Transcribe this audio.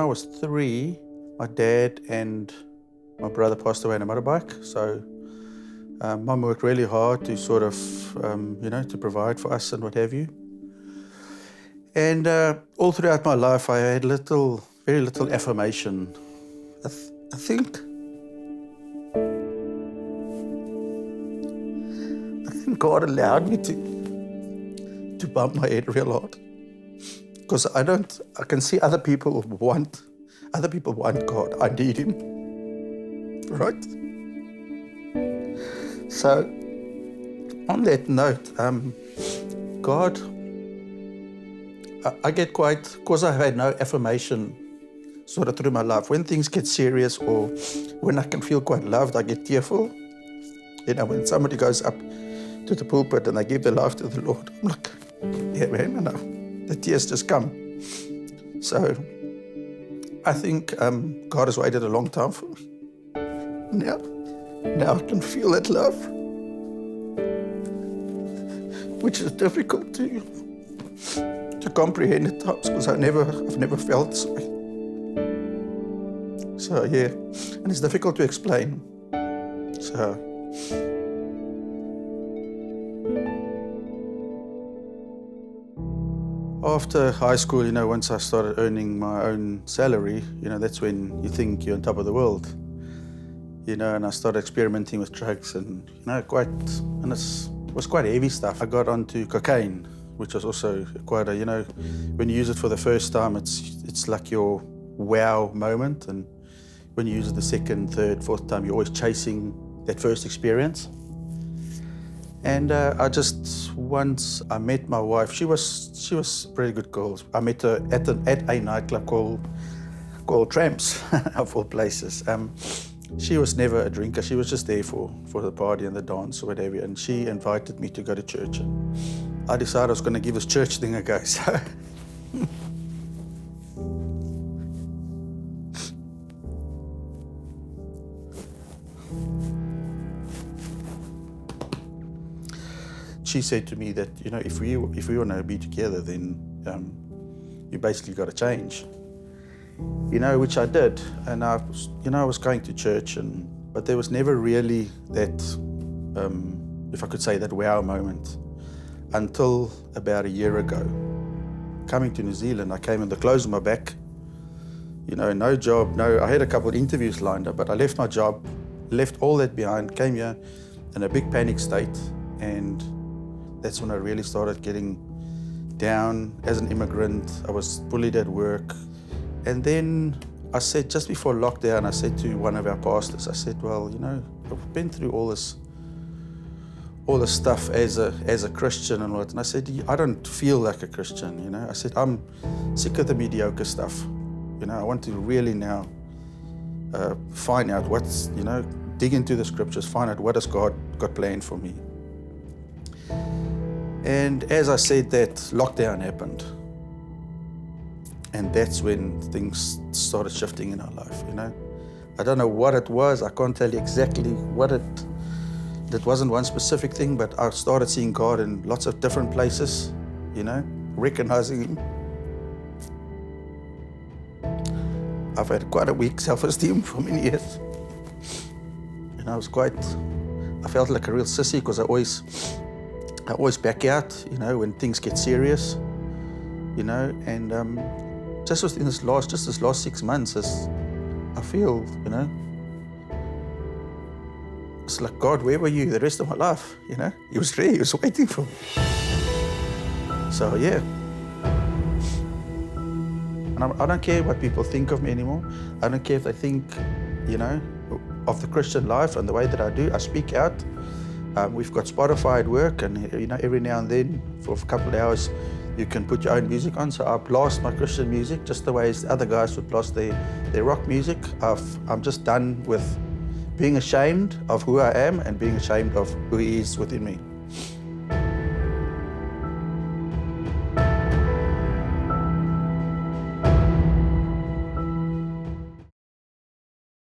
I was 3, my dad and my brother passed away on a motorbike. So Mum worked really hard to sort of, to provide for us and what have you. And all throughout my life, I had very little affirmation. I think God allowed me to bump my head real hard. Because I can see other people want God. I need Him, right? So, on that note, God, I get quite, because I had no affirmation sort of through my life. When things get serious or when I can feel quite loved, I get tearful. You know, when somebody goes up to the pulpit and they give their life to the Lord, I'm like, yeah, man, I know. The tears just come. So I think God has waited a long time for me. Now I can feel that love, which is difficult to comprehend at times because I've never felt this way. So yeah, and it's difficult to explain. So. After high school, once I started earning my own salary, that's when you think you're on top of the world. And I started experimenting with drugs and, it was quite heavy stuff. I got onto cocaine, which was also quite when you use it for the first time, it's like your wow moment. And when you use it the second, third, fourth time, you're always chasing that first experience. And once I met my wife, she was a pretty good girl. I met her at a nightclub called Tramps, of all places. She was never a drinker. She was just there for the party and the dance or whatever. And she invited me to go to church. And I decided I was going to give this church thing a go. So she said to me that, if we want to be together, then you basically got to change. Which I did. And I was going to church, but there was never really that, if I could say, that wow moment until about a year ago. Coming to New Zealand, I came in the clothes on my back, no job, I had a couple of interviews lined up, but I left my job, left all that behind, came here in a big panic state, and that's when I really started getting down. As an immigrant, I was bullied at work. And then I said, just before lockdown, I said to one of our pastors, I said, well, I've been through all this stuff as a Christian and what. And I said, I don't feel like a Christian, I said, I'm sick of the mediocre stuff. I want to really now find out dig into the scriptures, find out what has God got planned for me. And as I said that, lockdown happened. And that's when things started shifting in our life, I don't know what it was. I can't tell you exactly what that wasn't one specific thing, but I started seeing God in lots of different places, recognizing Him. I've had quite a weak self-esteem for many years. I felt like a real sissy because I always back out, when things get serious, and just within this last 6 months, I feel, it's like, God, where were you the rest of my life? He was there, He was waiting for me. So yeah. And I don't care what people think of me anymore. I don't care if they think, of the Christian life and the way that I do. I speak out. We've got Spotify at work, and every now and then for a couple of hours you can put your own music on. So I blast my Christian music just the way as the other guys would blast their rock music. I'm just done with being ashamed of who I am and being ashamed of who He is within me.